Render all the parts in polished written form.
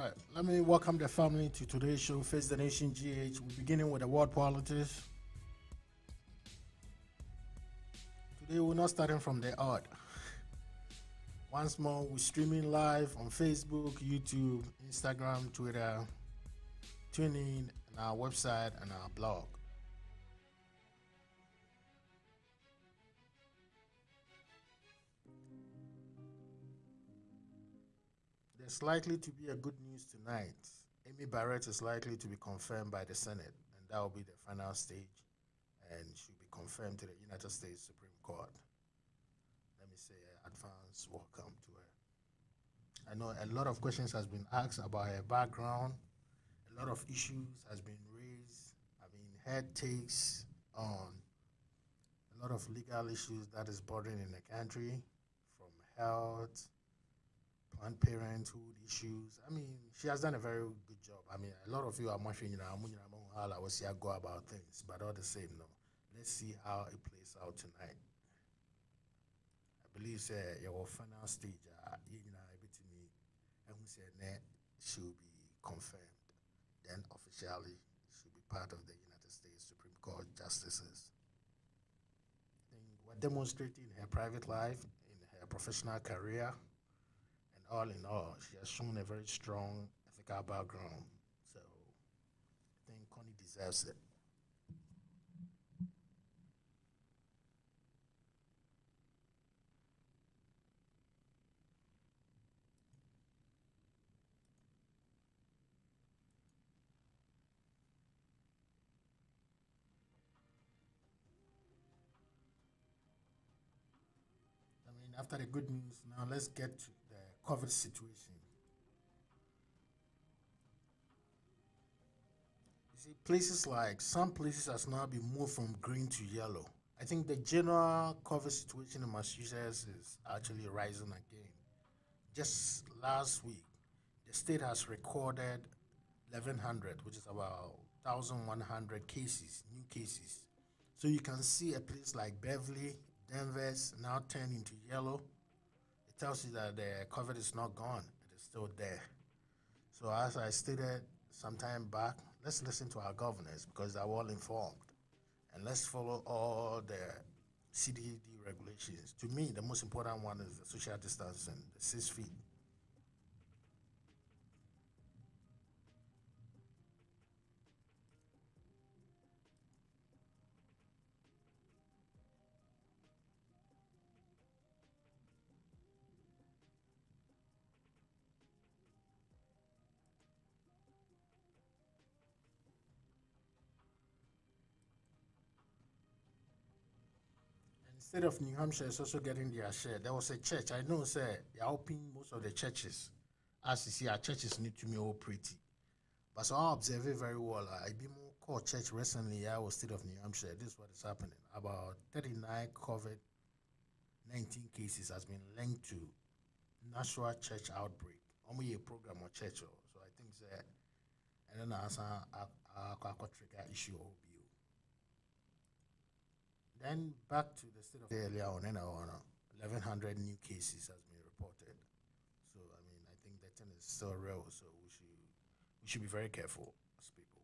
right, let me welcome the family to today's show, Face the Nation GH. We're beginning with the world politics. Today, we're not starting from the odd. Once more, we're streaming live on Facebook, YouTube, Instagram, Twitter, TuneIn, and our website and our blog. There's likely to be a good news tonight. Amy Barrett is likely to be confirmed by the Senate, and that will be the final stage, and she'll be confirmed to the United States Supreme Court. Let me say advance welcome to her. I know a lot of questions has been asked about her background. A lot of issues has been raised. Head takes on a lot of legal issues that is bothering in the country, from health, Planned Parenthood issues. She has done a very good job. A lot of you are mentioning, how I was here go about things, but all the same, no. Let's see how it plays out tonight. I believe your final stage, she'll be confirmed. Then officially, she'll be part of the United States Supreme Court justices. I think what demonstrating in her private life, in her professional career, all in all, she has shown a very strong ethical background. So I think Coney deserves it. After the good news, now let's get to the COVID situation. You see, some places has now been moved from green to yellow. I think the general COVID situation in Massachusetts is actually rising again. Just last week, the state has recorded 1,100, which is about 1,100 cases, new cases. So you can see a place like Beverly, Denver's now turned into yellow. It tells you that the COVID is not gone, it is still there. So as I stated some time back, let's listen to our governors because they're well informed. And let's follow all the CDD regulations. To me, the most important one is the social distancing, the 6 feet. State of New Hampshire is also getting their share. There was a church, I know, say, they're opening most of the churches. As you see, our churches need to be all pretty. But so I observe it very well. I been more called church recently. I was state of New Hampshire. This is what is happening. About 39 COVID-19 cases has been linked to national church outbreak. Only a program or church. So I think that, and then as a trigger issue. Then back to the state of earlier on, 1,100 new cases has been reported. So I think that thing is still real. So we should be very careful as people.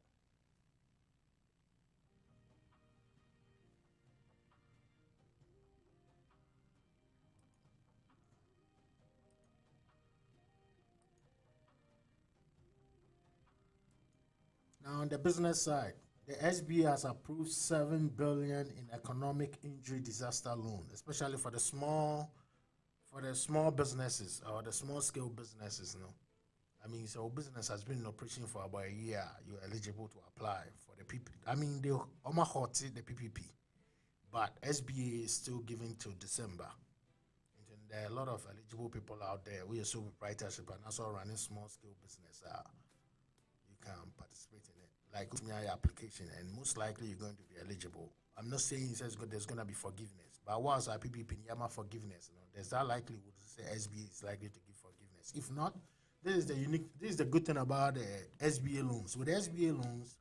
Now on the business side, the SBA has approved $7 billion in economic injury disaster loan, especially for the small businesses or the small scale businesses. So business has been in operation for about a year. You're eligible to apply for the PPP. They almost the PPP, but SBA is still giving till December. And there are a lot of eligible people out there. We are so proprietorship and also running small scale business. You can participate in it. Like your application, and most likely you're going to be eligible. I'm not saying there's going to be forgiveness, but once I PPP Yama forgiveness, there's that likelihood to say SBA is likely to give forgiveness. If not, this is the good thing about SBA loans. With SBA loans,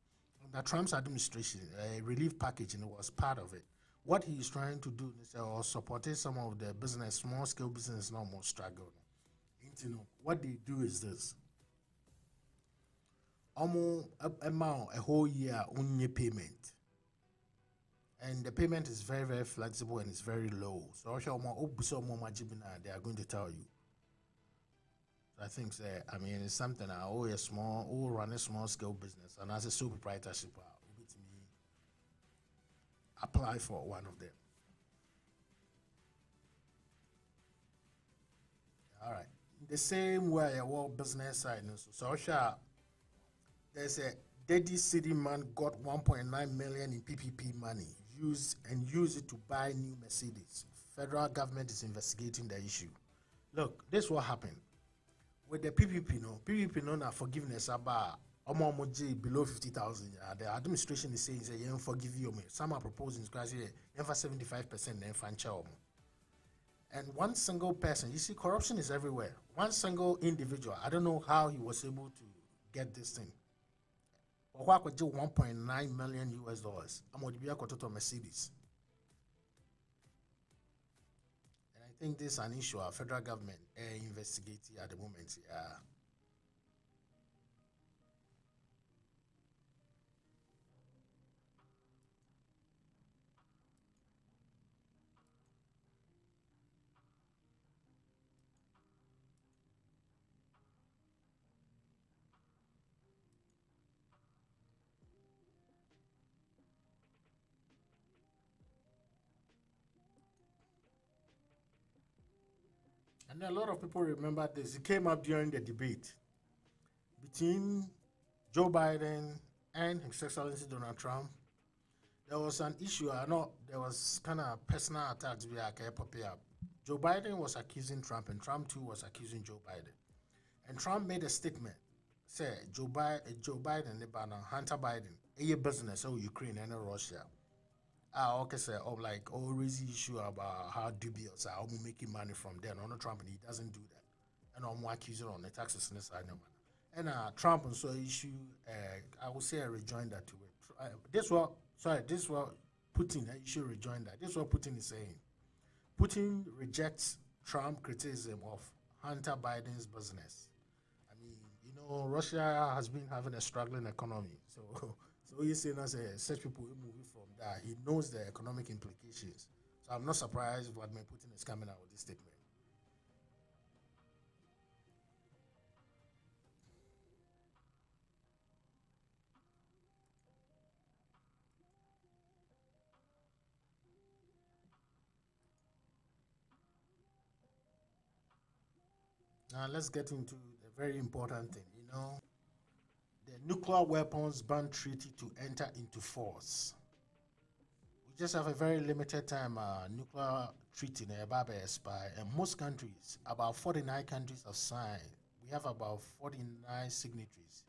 the Trump's administration, a relief package, was part of it. What he's trying to do is support some of the small scale business, no more struggle. What they do is this. almost amount a whole year only payment. And the payment is very, very flexible and it's very low. So they are going to tell you. So I think I mean it's something I owe a small or run a small scale business and as a sole proprietorship to me apply for one of them. All right. The same way a world business side so there's a Daddy City man got 1.9 million in PPP money use it to buy new Mercedes. Federal government is investigating the issue. Look, this is what happened with the PPP. PPP now forgiveness about below 50,000. The administration is saying they forgive you. Some are proposing for 75% and one single person. You see, corruption is everywhere. One single individual. I don't know how he was able to get this thing. 1.9 million US dollars. I'm going to be a total Mercedes. And I think this is an issue our federal government investigating at the moment. And a lot of people remember this. It came up during the debate between Joe Biden and His Excellency Donald Trump. There was an issue. I know there was kind of personal attacks. Joe Biden was accusing Trump, and Trump too was accusing Joe Biden. And Trump made a statement. Say Joe Biden, Hunter Biden, a business of Ukraine and Russia. Okay, sir, like always issue about how dubious are making money from there. No, Trump, and he doesn't do that. And I'm accusing on the taxes and Trump also issue I would say a rejoinder to it. This is what Putin issue rejoinder. This is what Putin is saying. Putin rejects Trump criticism of Hunter Biden's business. I mean, Russia has been having a struggling economy, so he's saying as such people moving from that, he knows the economic implications. So I'm not surprised Vladimir Putin is coming out with this statement. Now let's get into the very important thing. The nuclear weapons ban treaty to enter into force. We just have a very limited time nuclear treaty in Baba expire, and most countries, about 49 countries have signed. We have about 49 signatories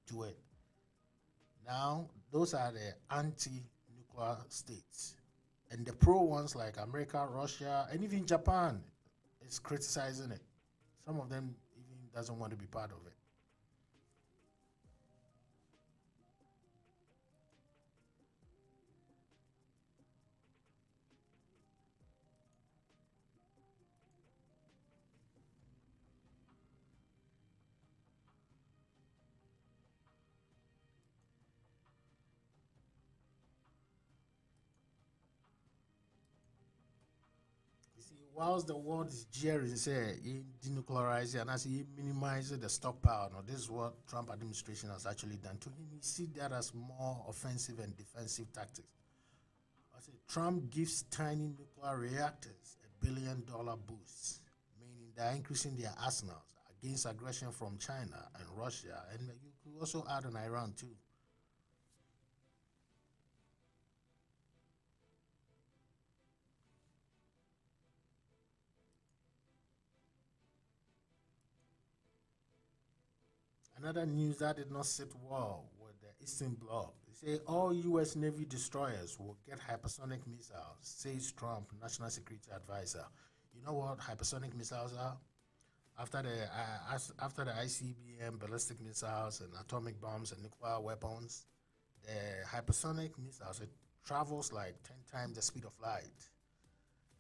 to it. Now, those are the anti-nuclear states. And the pro ones like America, Russia, and even Japan is criticizing it. Some of them even doesn't want to be part of it. Whilst the world is jeering, say, denuclearizing and as he minimizes the stockpile, this is what Trump administration has actually done to him. He see that as more offensive and defensive tactics. I say Trump gives tiny nuclear reactors a $1 billion boost, meaning they're increasing their arsenals against aggression from China and Russia, and you could also add on Iran too. Another news that did not sit well with the Eastern Bloc. They say all U.S. Navy destroyers will get hypersonic missiles, says Trump, National Security Advisor. You know what hypersonic missiles are? After the ICBM, ballistic missiles, and atomic bombs and nuclear weapons, the hypersonic missiles, it travels like 10 times the speed of light.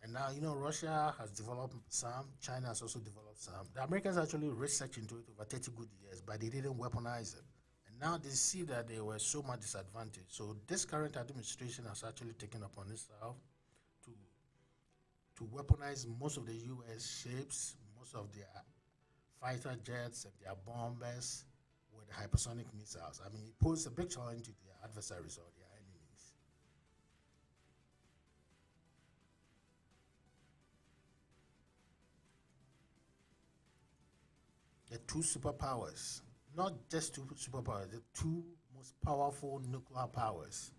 And now, Russia has developed some, China has also developed some. The Americans actually researched into it over 30 good years, but they didn't weaponize it. And now they see that they were so much disadvantaged. So this current administration has actually taken upon itself to weaponize most of the U.S. ships, most of their fighter jets and their bombers with hypersonic missiles. I mean, it poses a big challenge to their adversaries or their enemies. The two superpowers, not just two superpowers, the two most powerful nuclear powers.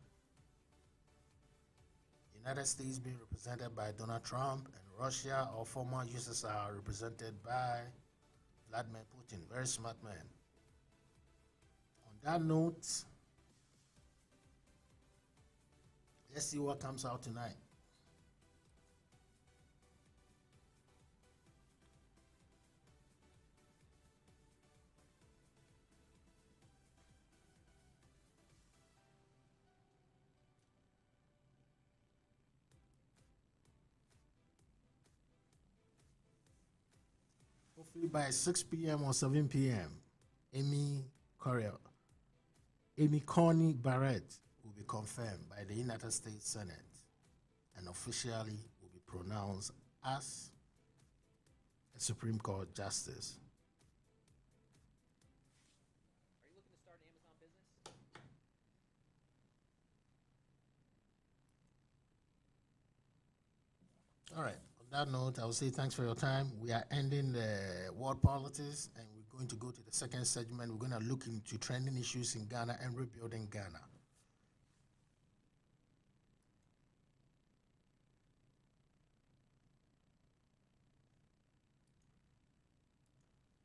United States being represented by Donald Trump, and Russia or former USSR represented by Vladimir Putin, very smart man. On that note, let's see what comes out tonight. Hopefully by 6 p.m. or 7 p.m., Coney Barrett will be confirmed by the United States Senate and officially will be pronounced as a Supreme Court justice. Are you looking to start an Amazon business? All right. On that note, I will say thanks for your time. We are ending the world politics and we're going to go to the second segment. We're going to look into trending issues in Ghana and rebuilding Ghana.